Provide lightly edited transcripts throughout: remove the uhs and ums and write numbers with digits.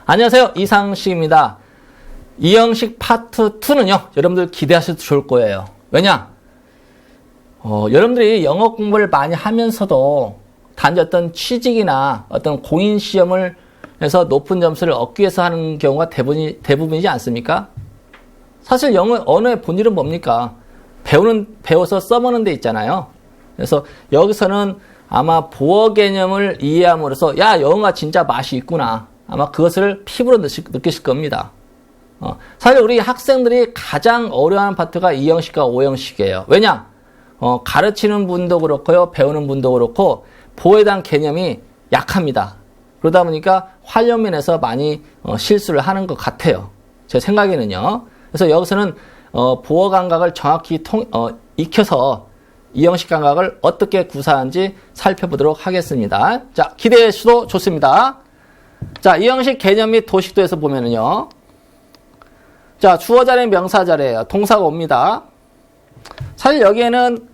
안녕하세요. 이상식입니다. 이형식 파트 2는요. 여러분들 기대하셔도 좋을 거예요. 왜냐? 여러분들이 영어 공부를 많이 하면서도 단지 어떤 취직이나 어떤 공인시험을 해서 높은 점수를 얻기 위해서 하는 경우가 대부분이지 않습니까? 사실 영어, 언어의 본질은 뭡니까? 배워서 써보는 데 있잖아요. 그래서 여기서는 아마 보어 개념을 이해함으로써 야, 영어가 진짜 맛이 있구나. 아마 그것을 피부로 느끼실 겁니다. 사실 우리 학생들이 가장 어려워하는 파트가 이형식과 오형식이에요. 왜냐? 가르치는 분도 그렇고요. 배우는 분도 그렇고 보호에 대한 개념이 약합니다. 그러다 보니까 활용면에서 많이 실수를 하는 것 같아요. 제 생각에는요. 그래서 여기서는 보호 감각을 정확히 익혀서 이형식 감각을 어떻게 구사하는지 살펴보도록 하겠습니다. 자, 기대해 주셔도 좋습니다. 자, 이형식 개념 및 도식도에서 보면은요. 자, 주어 자리는 명사 자리예요. 동사가 옵니다. 사실 여기에는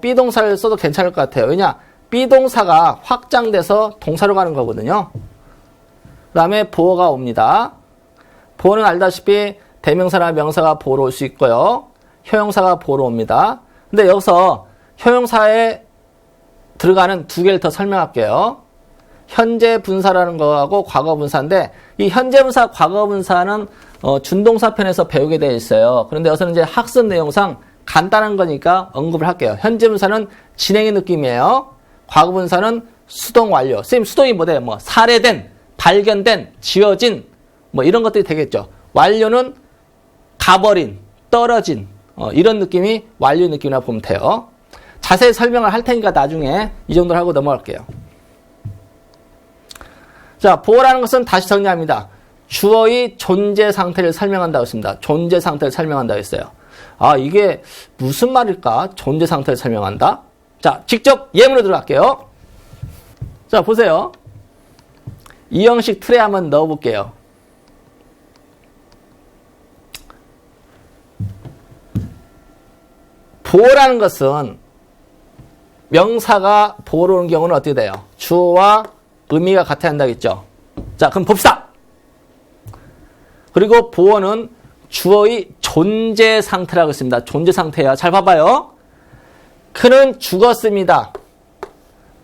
비동사를 써도 괜찮을 것 같아요. 왜냐? 비동사가 확장돼서 동사로 가는 거거든요. 그 다음에 보어가 옵니다. 보어는 알다시피 대명사나 명사가 보어로 올 수 있고요. 형용사가 보어로 옵니다. 근데 여기서 형용사에 들어가는 두 개를 더 설명할게요. 현재 분사라는 거하고 과거 분사인데 이 현재 분사, 과거 분사는 준동사 편에서 배우게 되어 있어요. 그런데 여기서는 이제 학습 내용상 간단한 거니까 언급을 할게요. 현재 분사는 진행의 느낌이에요. 과거 분사는 수동 완료. 선생님 수동이 뭐래요? 뭐 살해된, 발견된, 지어진 뭐 이런 것들이 되겠죠. 완료는 가버린, 떨어진 이런 느낌이 완료의 느낌이라고 보면 돼요. 자세히 설명을 할 테니까 나중에 이 정도로 하고 넘어갈게요. 자, 보어라는 것은 다시 정리합니다. 주어의 존재 상태를 설명한다고 했습니다. 존재 상태를 설명한다고 했어요. 아, 이게 무슨 말일까? 존재 상태를 설명한다? 자, 직접 예문으로 들어갈게요. 자, 보세요. 이형식 틀에 한번 넣어볼게요. 보어라는 것은 명사가 보어로 오는 경우는 어떻게 돼요? 주어와 의미가 같아야 한다고 했죠. 자, 그럼 봅시다. 그리고 보어는 주어의 존재 상태라고 했습니다. 존재 상태야. 잘 봐봐요. 그는 죽었습니다.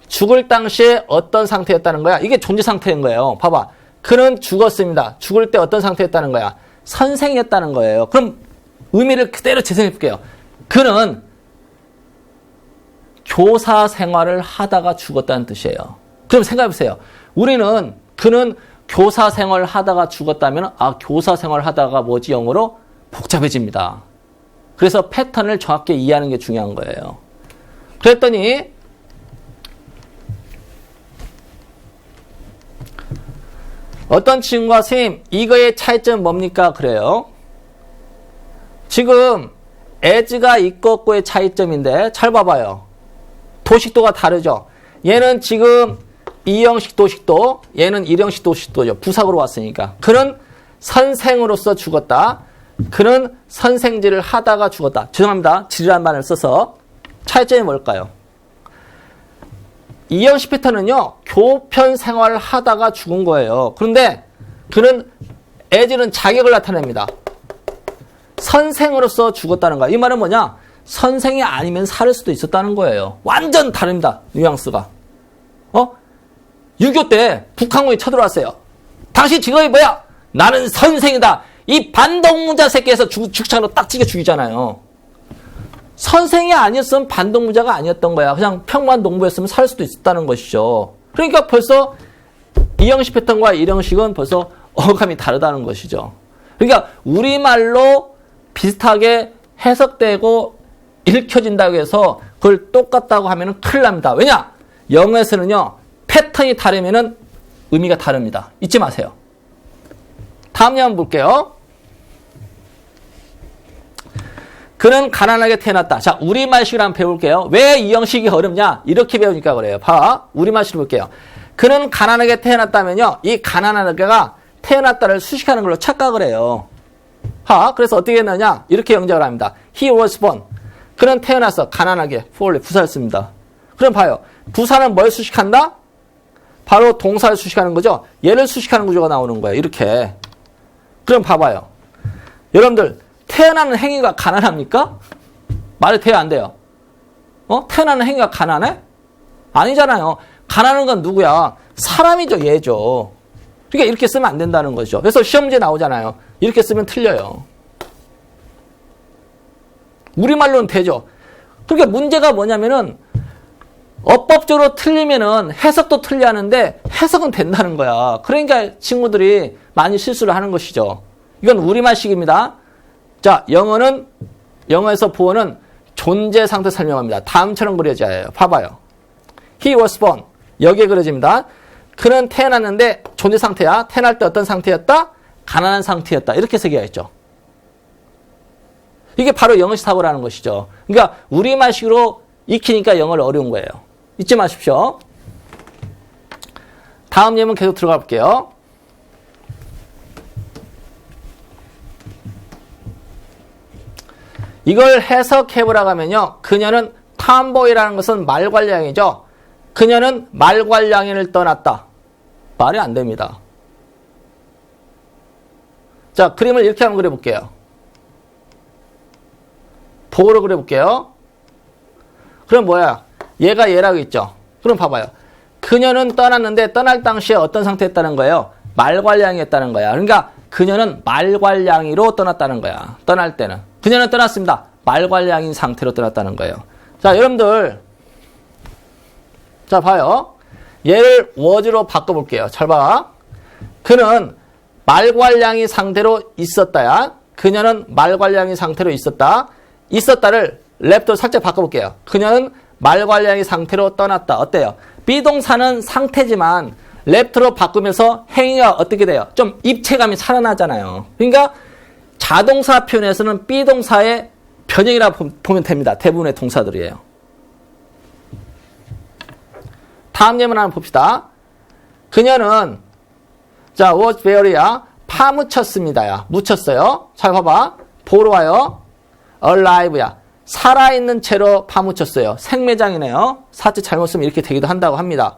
죽을 당시에 어떤 상태였다는 거야? 이게 존재 상태인 거예요. 봐봐. 그는 죽었습니다. 죽을 때 어떤 상태였다는 거야? 선생이었다는 거예요. 그럼 의미를 그대로 재생해 볼게요. 그는 교사 생활을 하다가 죽었다는 뜻이에요. 그럼 생각해 보세요. 그는 교사 생활을 하다가 죽었다면 교사 생활을 하다가 뭐지 영어로? 복잡해집니다. 그래서 패턴을 정확히 이해하는 게 중요한 거예요. 그랬더니 어떤 친구가 선생님 이거의 차이점은 뭡니까? 그래요. 지금 as가 있고 없고의 차이점인데 잘 봐봐요. 도식도가 다르죠. 얘는 지금 이형식 도식도, 얘는 일형식 도식도죠. 부사구로 왔으니까. 그는 선생으로서 죽었다. 그는 선생질을 하다가 죽었다. 죄송합니다. 질이라는 말을 써서. 차이점이 뭘까요? 이형식 패턴은요. 교편 생활을 하다가 죽은 거예요. 그런데 그는 as는 자격을 나타냅니다. 선생으로서 죽었다는 거야. 이 말은 뭐냐? 선생이 아니면 살 수도 있었다는 거예요. 완전 다릅니다. 뉘앙스가. 6.25 때 북한군이 쳐들어왔어요. 당신 직업이 뭐야? 나는 선생이다. 이 반동무자 새끼에서 죽창으로 딱 찍어 죽이잖아요. 선생이 아니었으면 반동무자가 아니었던 거야. 그냥 평범한 농부였으면 살 수도 있었다는 것이죠. 그러니까 벌써 이형식 패턴과 일형식은 벌써 어감이 다르다는 것이죠. 그러니까 우리말로 비슷하게 해석되고 읽혀진다고 해서 그걸 똑같다고 하면 큰일 납니다. 왜냐? 영어에서는요. 패턴이 다르면 의미가 다릅니다. 잊지 마세요. 다음 예문 볼게요. 그는 가난하게 태어났다. 자, 우리말식으로 한번 배울게요. 왜 이 형식이 어렵냐? 이렇게 배우니까 그래요. 봐. 우리말식으로 볼게요. 그는 가난하게 태어났다면요. 이 가난하게가 태어났다를 수식하는 걸로 착각을 해요. 그래서 어떻게 했느냐? 이렇게 영작을 합니다. He was born. 그는 태어나서 가난하게, poorly, 부사였습니다. 그럼 봐요. 부사는 뭘 수식한다? 바로 동사를 수식하는 거죠. 얘를 수식하는 구조가 나오는 거예요. 이렇게. 그럼 봐봐요. 여러분들 태어나는 행위가 가난합니까? 말이 돼요, 안 돼요? 태어나는 행위가 가난해? 아니잖아요. 가난한 건 누구야? 사람이죠, 얘죠. 그러니까 이렇게 쓰면 안 된다는 거죠. 그래서 시험 문제 나오잖아요. 이렇게 쓰면 틀려요. 우리말로는 되죠. 그러니까 문제가 뭐냐면은 어법적으로 틀리면은 해석도 틀려 하는데 해석은 된다는 거야. 그러니까 친구들이 많이 실수를 하는 것이죠. 이건 우리말식입니다. 자, 영어에서 보어는 존재 상태 설명합니다. 다음처럼 그려져야 해요. 봐봐요. He was born. 여기에 그려집니다. 그는 태어났는데 존재 상태야. 태어날 때 어떤 상태였다? 가난한 상태였다. 이렇게 새겨야겠죠. 이게 바로 영어식 사고라는 것이죠. 그러니까 우리말식으로 익히니까 영어를 어려운 거예요. 잊지 마십시오. 다음 예문 계속 들어가 볼게요. 이걸 해석해보라고 하면요. 그녀는 탐보이라는 것은 말괄량이죠. 그녀는 말괄량이를 떠났다. 말이 안 됩니다. 자, 그림을 이렇게 한번 그려볼게요. 보호로 그려볼게요. 그럼 뭐야? 얘가 얘라고 있죠. 그럼 봐봐요. 그녀는 떠났는데 떠날 당시에 어떤 상태였다는 거예요? 말괄량이었다는 거야. 그러니까 그녀는 말괄량이로 떠났다는 거야. 떠날 때는. 그녀는 떠났습니다. 말괄량인 상태로 떠났다는 거예요. 자, 여러분들. 자, 봐요. 얘를 was로 바꿔볼게요. 잘 봐. 그는 말괄량이 상태로 있었다야. 그녀는 말괄량이 상태로 있었다. 있었다를 랩도 살짝 바꿔볼게요. 그녀는 말괄량이 상태로 떠났다. 어때요? 비동사는 상태지만 랩트로 바꾸면서 행위가 어떻게 돼요? 좀 입체감이 살아나잖아요. 그러니까 자동사 표현에서는 비동사의 변형이라고 보면 됩니다. 대부분의 동사들이에요. 다음 예문 한번 봅시다. 그녀는 자, was very야. 파묻혔습니다야. 묻혔어요. 잘 봐봐. 보러 와요. alive야. 살아있는 채로 파묻혔어요. 생매장이네요. 사지 잘못 쓰면 이렇게 되기도 한다고 합니다.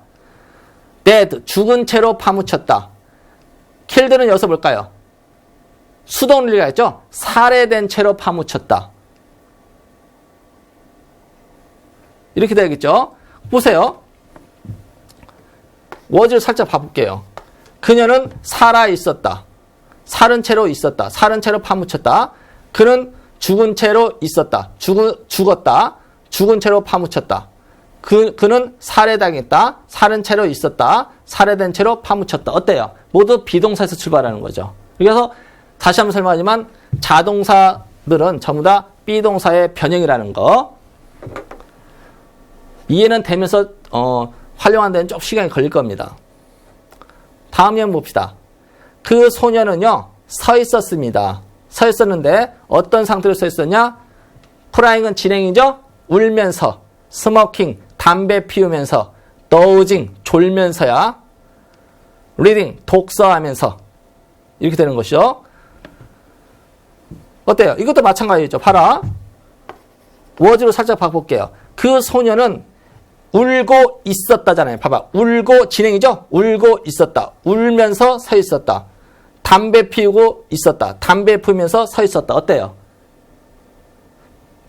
dead. 죽은 채로 파묻혔다. killed는 여기서 뭘까요? 수동리가 있죠? 살해된 채로 파묻혔다. 이렇게 되겠죠? 보세요. was를 살짝 봐볼게요. 그녀는 살아있었다. 살은 채로 있었다. 살은 채로 파묻혔다. 그는 죽은 채로 있었다. 죽었다. 죽은 채로 파묻혔다. 그는 살해당했다. 살은 채로 있었다. 살해된 채로 파묻혔다. 어때요? 모두 비동사에서 출발하는 거죠. 그래서 다시 한번 설명하지만 자동사들은 전부 다 비동사의 변형이라는 거. 이해는 되면서 활용하는 데는 좀 시간이 걸릴 겁니다. 다음 예문 봅시다. 그 소녀는요. 서 있었습니다. 서 있었는데 어떤 상태로 서 있었냐? crying은 진행이죠. 울면서, smoking 담배 피우면서, dozing 졸면서야, reading 독서하면서 이렇게 되는 것이죠. 어때요? 이것도 마찬가지죠. 봐라. was로 살짝 바꿔볼게요. 그 소녀는 울고 있었다잖아요. 봐봐. 울고 진행이죠. 울고 있었다. 울면서 서 있었다. 담배 피우고 있었다. 담배 피우면서 서 있었다. 어때요?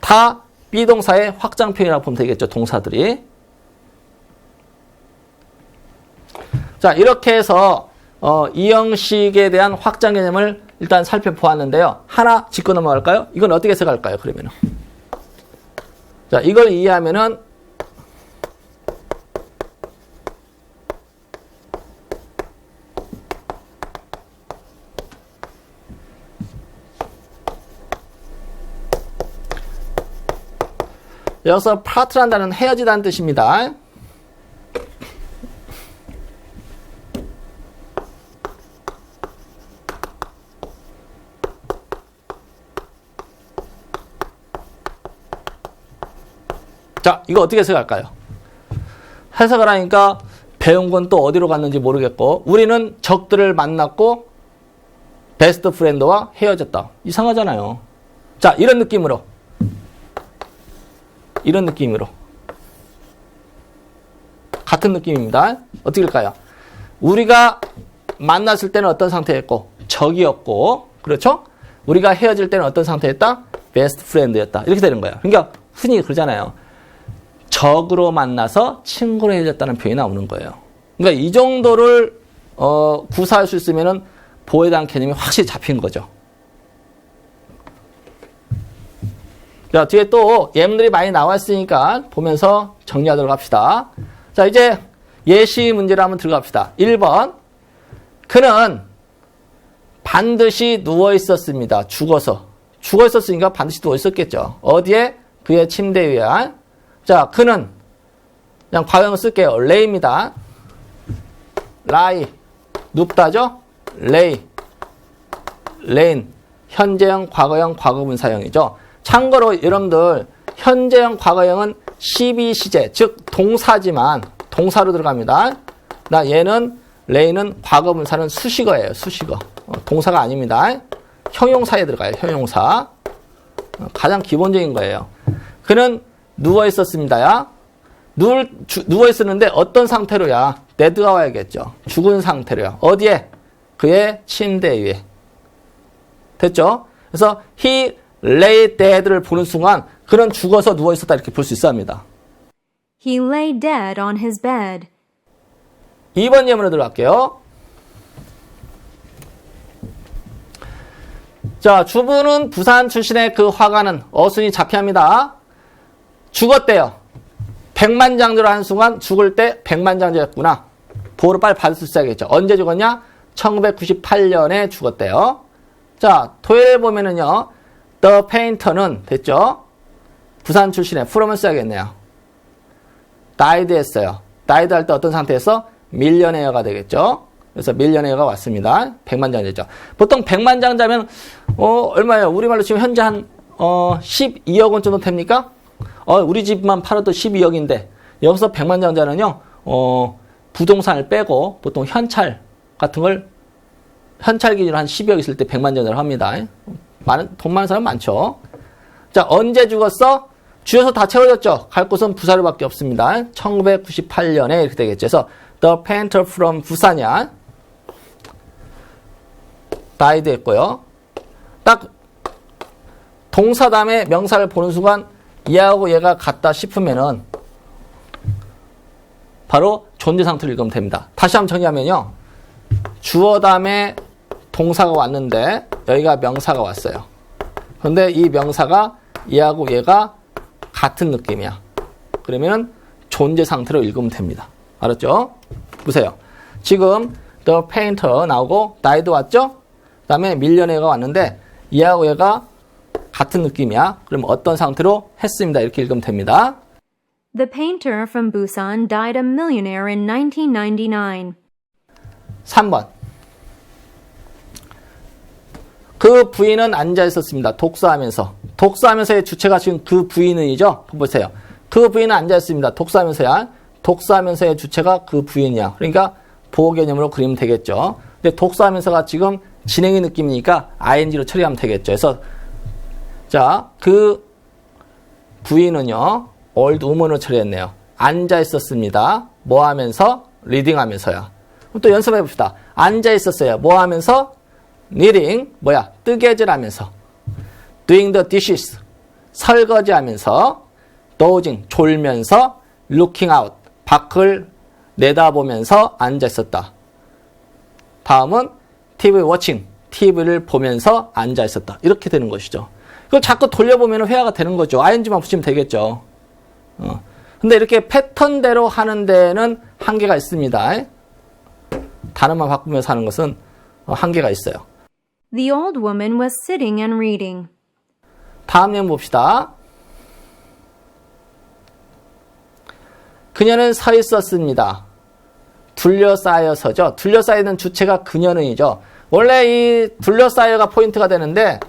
다 비동사의 확장 표현이라고 보면 되겠죠. 동사들이. 자, 이렇게 해서 이 형식에 대한 확장 개념을 일단 살펴보았는데요. 하나 짚고 넘어갈까요? 이건 어떻게 해석할까요? 그러면은. 자, 이걸 이해하면은 여기서 파트란다는 헤어지다는 뜻입니다. 자, 이거 어떻게 해석할까요? 해석을 하니까 배운 건 또 어디로 갔는지 모르겠고, 우리는 적들을 만났고 베스트 프렌드와 헤어졌다. 이상하잖아요. 자, 이런 느낌으로 같은 느낌입니다. 어떻게 될까요? 우리가 만났을 때는 어떤 상태였고 적이었고 그렇죠? 우리가 헤어질 때는 어떤 상태였다? 베스트 프렌드였다. 이렇게 되는 거예요. 그러니까 흔히 그러잖아요. 적으로 만나서 친구로 헤어졌다는 표현이 나오는 거예요. 그러니까 이 정도를 구사할 수 있으면은 보호에 대한 개념이 확실히 잡힌 거죠. 자, 뒤에 또 예문들이 많이 나왔으니까 보면서 정리하도록 합시다. 자, 이제 예시 문제를 한번 들어갑시다. 1번. 그는 반드시 누워 있었습니다. 죽어 있었으니까 반드시 누워 있었겠죠. 어디에? 그의 침대 위에. 자, 그는 그냥 과거형을 쓸게요. lay입니다. lie. 눕다죠? lay. lay는 현재형, 과거형, 과거분사형이죠. 참고로 여러분들 현재형, 과거형은 12시제, 즉 동사지만 동사로 들어갑니다. 얘는 lay는 과거분사는 수식어예요. 수식어. 동사가 아닙니다. 형용사에 들어가요. 형용사. 가장 기본적인 거예요. 그는 누워 있었습니다야. 누워 있었는데 어떤 상태로야? dead가 와야겠죠. 죽은 상태로야. 어디에? 그의 침대 위에. 됐죠? 그래서 he lay dead를 보는 순간 그는 죽어서 누워 있었다 이렇게 볼 수 있어 합니다. He lay dead on his bed. 2번 예문으로 들어갈게요. 자, 주부는 부산 출신의 그 화가는 어순이 자피합니다. 죽었대요. 백만장자로 한 순간 죽을 때 백만장자였구나. 보호를 빨리 받을 수 있어야겠죠. 언제 죽었냐? 1998년에 죽었대요. 자, 토요일에 보면은요. The painter는 됐죠? 부산 출신의 from을 써야겠네요. died 했어요. died 할 때 어떤 상태에서? 밀리어네어가 되겠죠? 그래서 밀리어네어가 왔습니다. 백만장자죠. 보통 백만장자면 얼마예요? 우리말로 지금 현재 한 12억 원 정도 됩니까? 우리 집만 팔아도 12억인데 여기서 백만장자는요. 부동산을 빼고 보통 현찰 같은 걸 현찰 기준으로 한 12억 있을 때 백만장자를 합니다. 돈 많은 사람 많죠. 자, 언제 죽었어? 주여서 다 채워졌죠. 갈 곳은 부사료밖에 없습니다. 1998년에 이렇게 되겠죠. 그래서 The painter from 부산이야. died 했고요. 딱 동사 다음에 명사를 보는 순간 얘하고 얘가 같다 싶으면은 바로 존재 상태를 읽으면 됩니다. 다시 한번 정리하면요. 주어 다음에 동사가 왔는데 여기가 명사가 왔어요. 그런데 이 명사가 얘하고 얘가 같은 느낌이야. 그러면 존재 상태로 읽으면 됩니다. 알았죠? 보세요. 지금 the painter 나오고 died 왔죠? 그 다음에 밀리어네어가 왔는데 얘하고 얘가 같은 느낌이야. 그럼 어떤 상태로 했습니다. 이렇게 읽으면 됩니다. The painter from Busan died a millionaire in 1999. 3번. 그 부인은 앉아 있었습니다. 독서하면서. 독서하면서의 주체가 지금 그 부인은이죠? 보세요. 그 부인은 앉아 있습니다. 독서하면서야. 독서하면서의 주체가 그 부인이야. 그러니까 보호 개념으로 그리면 되겠죠. 근데 독서하면서가 지금 진행의 느낌이니까 ing로 처리하면 되겠죠. 그래서 자, 그 부인은요. old woman으로 처리했네요. 앉아 있었습니다. 뭐 하면서? 리딩 하면서요. 그럼 또 연습해 봅시다. 앉아 있었어요. 뭐 하면서? knitting, 뜨개질 하면서. doing the dishes, 설거지 하면서. dozing, 졸면서. looking out, 밖을 내다보면서 앉아 있었다. 다음은 TV watching, TV를 보면서 앉아 있었다. 이렇게 되는 것이죠. 그걸 자꾸 돌려보면 회화가 되는 거죠. ing만 붙이면 되겠죠. 근데 이렇게 패턴대로 하는 데는 한계가 있습니다. 단어만 바꾸면서 하는 것은 한계가 있어요. The old woman was sitting and reading. 다음 내용 봅시다. 그녀는 서 있었습니다. 둘러싸여서죠. 둘러싸이는 주체가 그녀는이죠. 원래 이 둘러싸여가 포인트가 되는데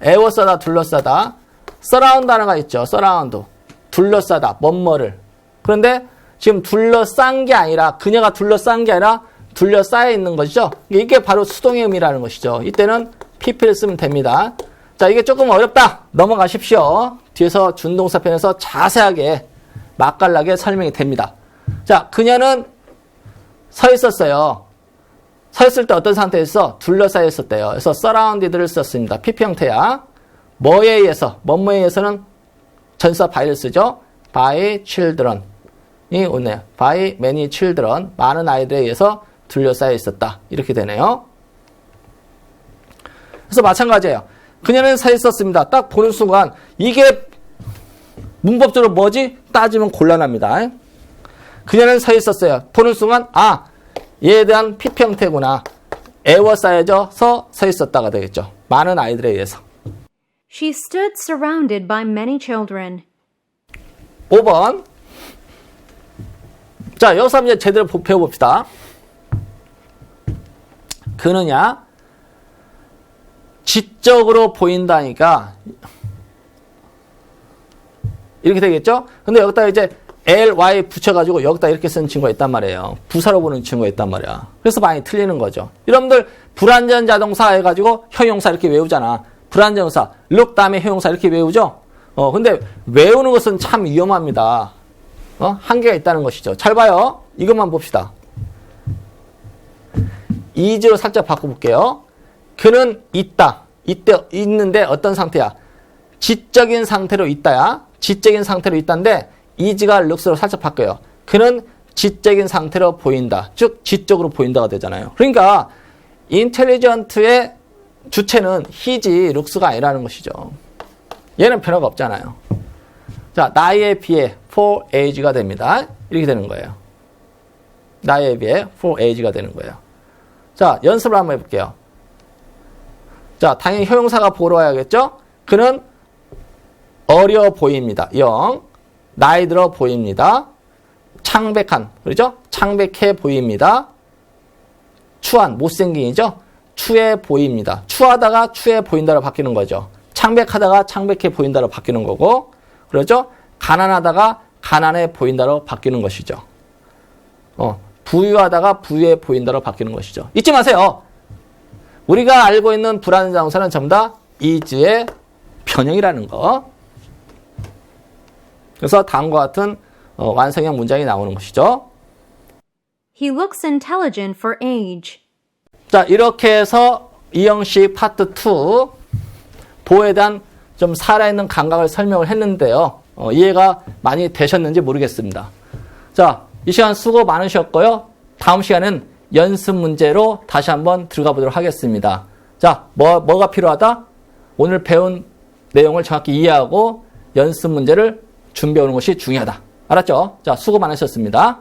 에워싸다, 둘러싸다. surround 단어가 있죠. surround. 둘러싸다, 뭐뭐를. 그런데 지금 둘러싼 게 아니라, 그녀가 둘러싼 게 아니라 둘러싸여 있는 것이죠. 이게 바로 수동의 의미라는 것이죠. 이때는 pp를 쓰면 됩니다. 자, 이게 조금 어렵다. 넘어가십시오. 뒤에서 준동사편에서 자세하게 맛깔나게 설명이 됩니다. 자, 그녀는 서 있었어요. 서 있을 때 어떤 상태에서 둘러싸여 있었대요. 그래서 surrounded를 썼습니다. PP 형태야. 뭐에 의해서? 뭐뭐에 의해서는 전사 by를 쓰죠. by children이 오네요. by many children. 많은 아이들에 의해서 둘러싸여 있었다. 이렇게 되네요. 그래서 마찬가지예요. 그녀는 서 있었습니다. 딱 보는 순간 이게 문법적으로 뭐지? 따지면 곤란합니다. 그녀는 서 있었어요. 보는 순간 얘에 대한 PP 형태구나. 에워싸여져서 서 있었다가 되겠죠. 많은 아이들에 의해서. She stood surrounded by many children. 5번. 자, 여기서 이제 제대로 배워봅시다. 그느냐? 지적으로 보인다니까 이렇게 되겠죠? 근데 여기다 이제 ly 붙여가지고 여기다 이렇게 쓰는 친구가 있단 말이에요. 부사로 보는 친구가 있단 말이야. 그래서 많이 틀리는 거죠. 여러분들 불완전 자동사 해가지고 형용사 이렇게 외우잖아. 불완전 형사, look 다음에 형용사 이렇게 외우죠? 근데 외우는 것은 참 위험합니다. 한계가 있다는 것이죠. 잘 봐요. 이것만 봅시다. is로 살짝 바꿔볼게요. 그는 있다. 이때 있는데 어떤 상태야? 지적인 상태로 있다야. 지적인 상태로 있다인데 is가 looks로 살짝 바뀌어요. 그는 지적인 상태로 보인다. 즉 지적으로 보인다가 되잖아요. 그러니까 intelligent의 주체는 his, looks가 아니라는 것이죠. 얘는 변화가 없잖아요. 자, 나에 비해 for age가 됩니다. 이렇게 되는 거예요. 나에 비해 for age가 되는 거예요. 자, 연습을 한번 해볼게요. 자, 당연히 형용사가 보러 와야겠죠? 그는 어려 보입니다. 영. 나이 들어 보입니다. 창백한. 그렇죠? 창백해 보입니다. 추한. 못생긴이죠? 추해 보입니다. 추하다가 추해 보인다로 바뀌는 거죠. 창백하다가 창백해 보인다로 바뀌는 거고, 그렇죠? 가난하다가 가난해 보인다로 바뀌는 것이죠. 부유하다가 부유해 보인다로 바뀌는 것이죠. 잊지 마세요. 우리가 알고 있는 불완전 자동사는 전부 다 is의 변형이라는 거. 그래서 다음과 같은 완성형 문장이 나오는 것이죠. He looks intelligent for age. 자, 이렇게 해서 이형식 파트 2 보호에 대한 좀 살아있는 감각을 설명을 했는데요. 이해가 많이 되셨는지 모르겠습니다. 자, 이 시간 수고 많으셨고요. 다음 시간은 연습 문제로 다시 한번 들어가 보도록 하겠습니다. 자, 뭐가 필요하다? 오늘 배운 내용을 정확히 이해하고 연습 문제를 준비해 오는 것이 중요하다. 알았죠? 자, 수고 많으셨습니다.